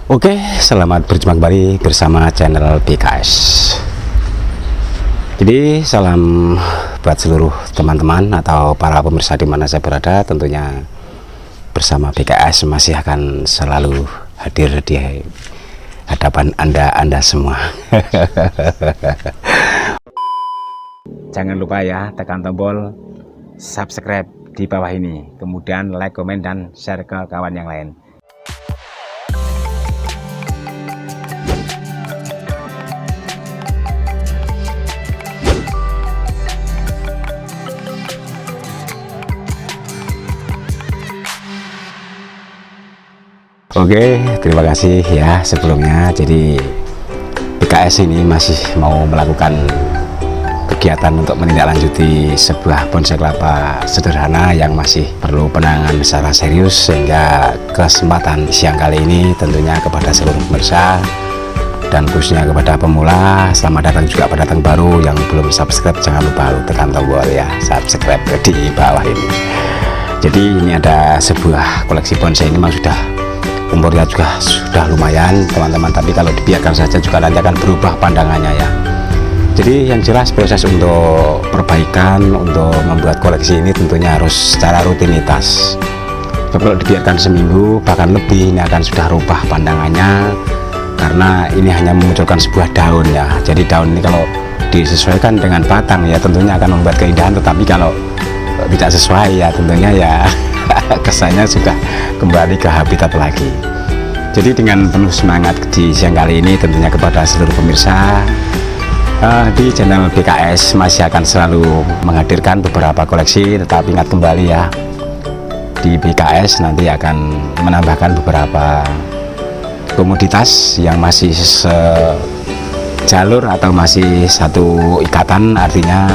Oke, selamat berjumpa kembali bersama channel BKS. Jadi salam buat seluruh teman-teman atau para pemirsa di mana saya berada. Tentunya bersama BKS masih akan selalu hadir di hadapan anda semua. Jangan lupa ya, tekan tombol subscribe di bawah ini, kemudian like, komen, dan share ke kawan yang lain. Oke, terima kasih ya sebelumnya. Jadi BKS ini masih mau melakukan kegiatan untuk menindaklanjuti sebuah bonsai kelapa sederhana yang masih perlu penanganan secara serius, sehingga kesempatan siang kali ini tentunya kepada seluruh pemirsa dan khususnya kepada pemula, selamat datang juga pada datang baru. Yang belum subscribe jangan lupa tekan tombol ya subscribe di bawah ini. Jadi ini ada sebuah koleksi bonsai, ini memang sudah umurnya juga sudah lumayan teman-teman, tapi kalau dibiarkan saja juga nanti akan berubah pandangannya ya. Jadi yang jelas proses untuk perbaikan, untuk membuat koleksi ini tentunya harus secara rutinitas. Kalau dibiarkan seminggu bahkan lebih, ini akan sudah rubah pandangannya, karena ini hanya memunculkan sebuah daun ya. Jadi daun ini kalau disesuaikan dengan batang ya tentunya akan membuat keindahan, tetapi kalau tidak sesuai ya tentunya ya kesannya sudah kembali ke habitat lagi. Jadi dengan penuh semangat di siang kali ini tentunya kepada seluruh pemirsa di channel BKS masih akan selalu menghadirkan beberapa koleksi, tetapi ingat kembali ya, di BKS nanti akan menambahkan beberapa komoditas yang masih sejalur atau masih satu ikatan. Artinya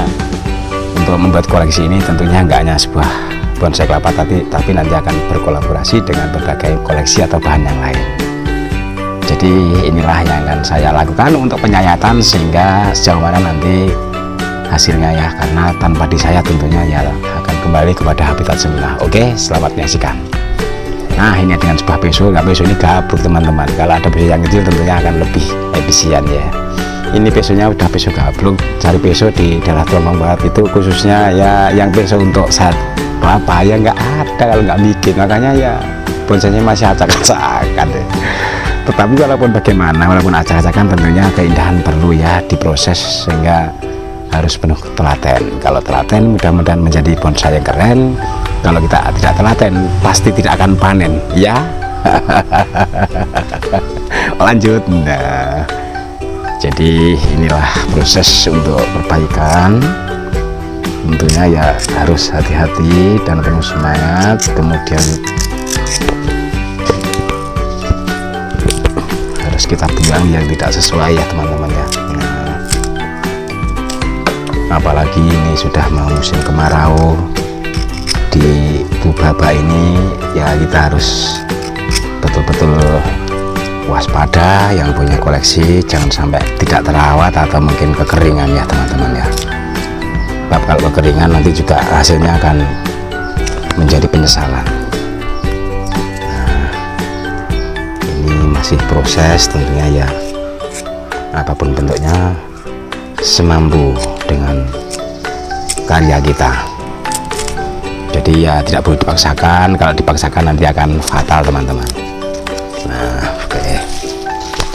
untuk membuat koleksi ini tentunya nggak hanya sebuah bonsai kelapa tapi nanti akan berkolaborasi dengan berbagai koleksi atau bahan yang lain. Jadi inilah yang akan saya lakukan untuk penyayatan, sehingga sejauh mana nanti hasilnya ya, karena tanpa di saya tentunya ya akan kembali kepada habitat semula. Oke, selamat menyaksikan. Nah, ini dengan sebuah peso. Nggak, peso ini gabruk teman-teman. Kalau ada peso yang kecil tentunya akan lebih efisien ya. Ini pesonya udah peso gabruk. Cari peso di daerah Tulang Barat itu khususnya ya, yang peso untuk saat apa ya nggak ada kalau nggak bikin. Makanya ya bonsainya masih acak-acakan deh. Tetapi walaupun bagaimana, walaupun acak-acakan, tentunya keindahan perlu ya diproses, sehingga harus penuh telaten. Kalau telaten mudah-mudahan menjadi bonsai yang keren. Kalau kita tidak telaten pasti tidak akan panen ya. Lanjut. Nah, jadi inilah proses untuk perbaikan. Tentunya ya harus hati-hati dan penuh semangat. Kemudian harus kita buang yang tidak sesuai ya teman-teman ya. Nah, apalagi ini sudah mau musim kemarau di Bubaba ini ya, kita harus betul-betul waspada. Yang punya koleksi jangan sampai tidak terawat atau mungkin kekeringan ya teman-teman ya. Kalau kekeringan nanti juga hasilnya akan menjadi penyesalan. Nah, ini masih proses tentunya ya, apapun bentuknya semampu dengan karya kita. Jadi ya tidak boleh dipaksakan. Kalau dipaksakan nanti akan fatal teman-teman. Nah, oke,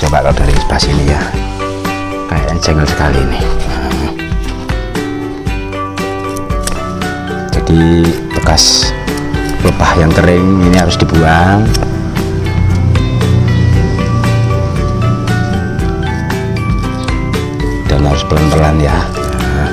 coba kalau dari sebelah sini ya, kayaknya jengkel sekali ini. Jadi bekas pelepah yang kering ini harus dibuang. Dan harus pelan-pelan ya. Nah.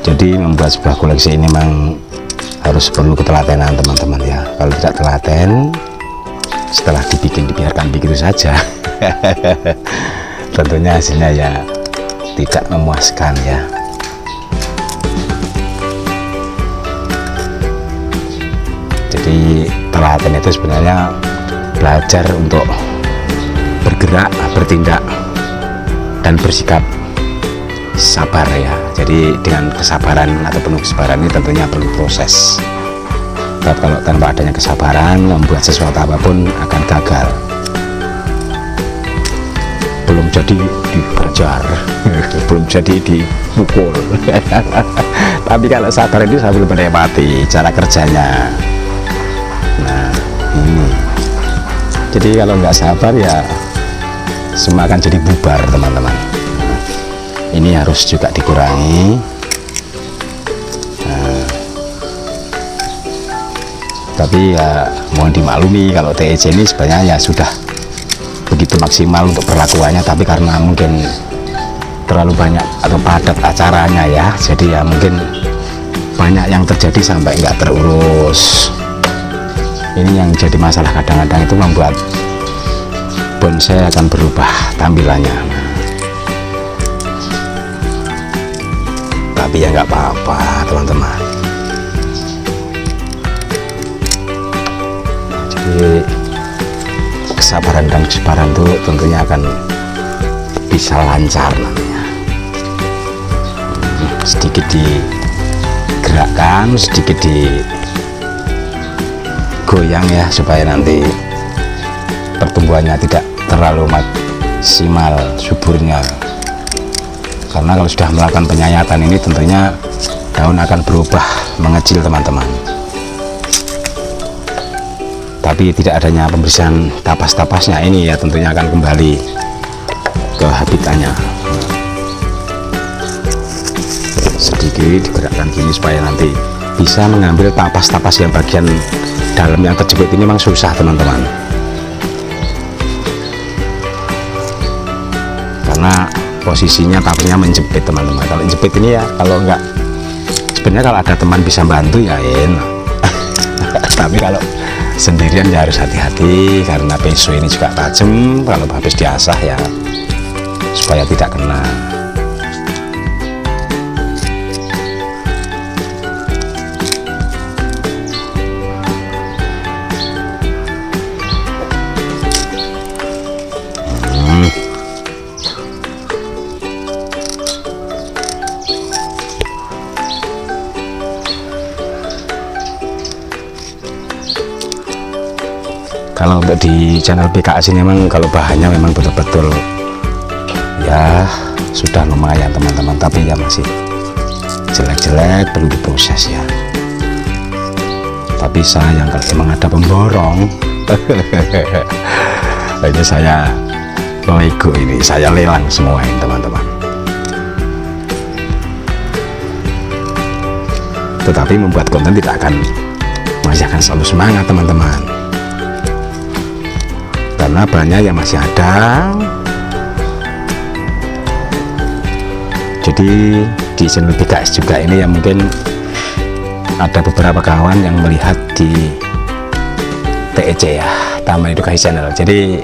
Jadi membuat sebuah koleksi ini memang harus perlu ketelatenan teman-teman ya. Kalau tidak telaten, setelah dibiarkan begitu saja tentunya hasilnya ya tidak memuaskan ya. telaten itu sebenarnya belajar untuk bergerak, bertindak, dan bersikap sabar ya. Jadi dengan kesabaran atau penuh kesabaran ini tentunya perlu proses. Sebab kalau tanpa adanya kesabaran, membuat sesuatu apapun akan gagal. Belum jadi dikejar, belum jadi dipukul. Tapi kalau sabar itu sambil menikmati cara kerjanya. Nah ini, jadi kalau nggak sabar ya semua akan jadi bubar teman-teman. Ini harus juga dikurangi. Nah, tapi ya mohon dimaklumi kalau TEC ini sebenarnya ya sudah begitu maksimal untuk perlakuannya, tapi karena mungkin terlalu banyak atau padat acaranya ya, jadi ya mungkin banyak yang terjadi sampai nggak terurus. Ini yang jadi masalah kadang-kadang, itu membuat bonsai akan berubah tampilannya. Tapi ya nggak apa-apa teman-teman. Jadi kesabaran dan kesabaran itu tentunya akan bisa lancar nantinya. Sedikit digerakkan, sedikit digoyang ya, supaya nanti pertumbuhannya tidak terlalu maksimal suburnya. Karena kalau sudah melakukan penyayatan ini tentunya daun akan berubah mengecil teman-teman. Tapi tidak adanya pembersihan tapas-tapasnya ini ya tentunya akan kembali ke habitatnya. Sedikit digerakkan gini supaya nanti bisa mengambil tapas-tapas yang bagian dalam yang terjepit ini. Memang susah teman-teman, karena posisinya tapasnya menjepit teman-teman. Kalau menjepit ini ya, kalau enggak, sebenarnya kalau ada teman bisa bantu ya enak. Tapi kalau sendirian ya harus hati-hati, karena pisau ini juga tajam. Kalau habis diasah ya supaya tidak kena. Kalau untuk di channel PKS ini memang kalau bahannya memang betul-betul ya sudah lumayan teman-teman, tapi ya masih jelek-jelek, perlu diproses ya. Tapi sayang kalau emang ada pemborong. Ini saya lego, ini saya lelang semua ini teman-teman. Tetapi membuat konten masih akan selalu semangat teman-teman, karena bahannya yang masih ada. Jadi di channel PKS juga ini ya, mungkin ada beberapa kawan yang melihat di TEC ya, Taman Edukasi Channel. Jadi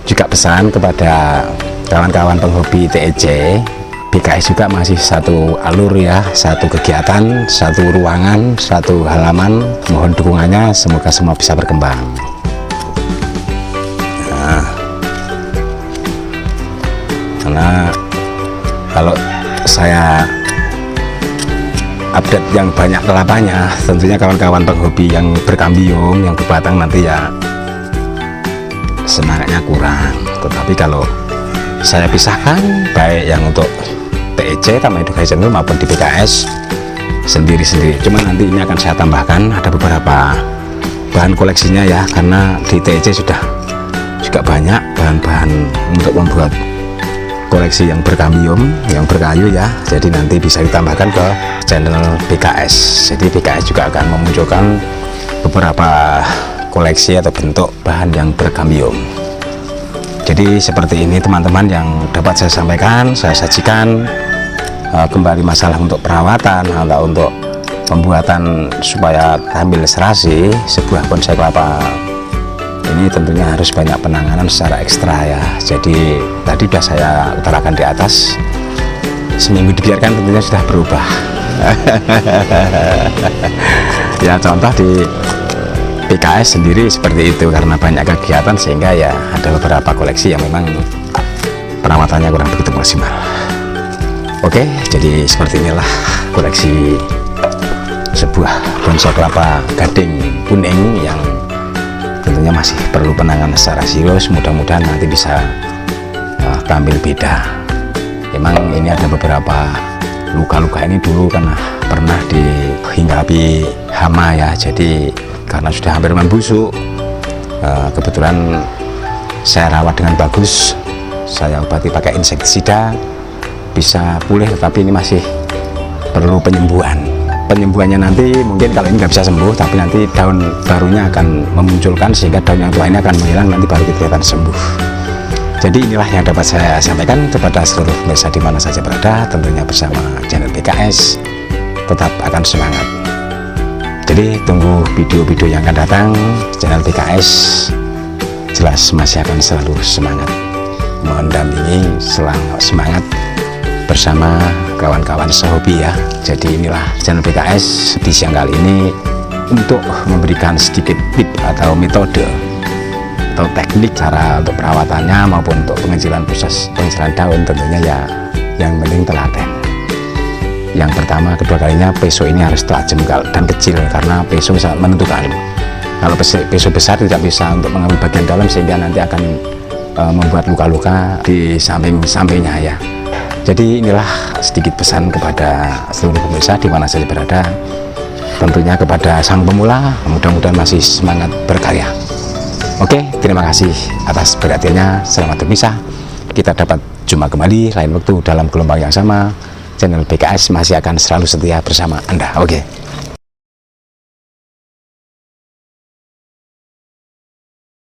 juga pesan kepada kawan-kawan penghobi TEC, PKS juga masih satu alur ya, satu kegiatan, satu ruangan, satu halaman. Mohon dukungannya, semoga semua bisa berkembang. Karena kalau saya update yang banyak kelapanya, tentunya kawan-kawan penghobi yang berkambium, yang berbatang nanti ya semangatnya kurang. Tetapi kalau saya pisahkan, baik yang untuk TEC Taman Edukasi Channel maupun di PKS sendiri-sendiri. Cuma nanti ini akan saya tambahkan ada beberapa bahan koleksinya ya, karena di TEC sudah juga banyak bahan-bahan untuk membuat koleksi yang berkambium, yang berkayu ya. Jadi nanti bisa ditambahkan ke channel PKS. Jadi PKS juga akan memunculkan beberapa koleksi atau bentuk bahan yang berkambium. Jadi seperti ini teman-teman yang dapat saya sampaikan, saya sajikan. Kembali masalah untuk perawatan atau untuk pembuatan supaya tampil serasi sebuah bonsai kelapa ini tentunya harus banyak penanganan secara ekstra ya. Jadi tadi sudah saya utarakan di atas, seminggu dibiarkan tentunya sudah berubah. Ya contoh di PKS sendiri seperti itu, karena banyak kegiatan sehingga ya ada beberapa koleksi yang memang perawatannya kurang begitu maksimal. Oke, jadi seperti inilah koleksi sebuah bonsai kelapa gading kuning yang tentunya masih perlu penanganan secara serius. Mudah-mudahan nanti bisa tampil beda. Memang ini ada beberapa luka-luka ini dulu karena pernah dihinggapi hama ya, jadi karena sudah hampir membusuk, kebetulan saya rawat dengan bagus, saya obati pakai insektisida, bisa pulih, tetapi ini masih perlu penyembuhannya nanti. Mungkin kalau ini nggak bisa sembuh, tapi nanti daun barunya akan memunculkan sehingga daun yang tua ini akan menghilang, nanti baru kita akan sembuh. Jadi inilah yang dapat saya sampaikan kepada seluruh pemirsa di mana saja berada, tentunya bersama channel PKS tetap akan semangat. Jadi tunggu video-video yang akan datang, channel PKS jelas masih akan selalu semangat mendampingi, selalu semangat bersama kawan-kawan sehobi ya. Jadi inilah channel PKS di siang kali ini untuk memberikan sedikit tip atau metode atau teknik cara untuk perawatannya maupun untuk proses pengejalan daun. Tentunya ya yang penting telaten. Yang pertama, kedua kalinya peso ini harus tajam dan kecil, karena peso sangat menentukan. Kalau peso besar tidak bisa untuk mengambil bagian dalam sehingga nanti akan membuat luka-luka di samping-sampingnya ya. Jadi inilah sedikit pesan kepada seluruh pemirsa di mana saja berada, tentunya kepada sang pemula, mudah-mudahan masih semangat berkarya. Oke, terima kasih atas perhatiannya. Selamat berpisah. Kita dapat jumpa kembali lain waktu dalam gelombang yang sama. Channel PKS masih akan selalu setia bersama Anda. Oke.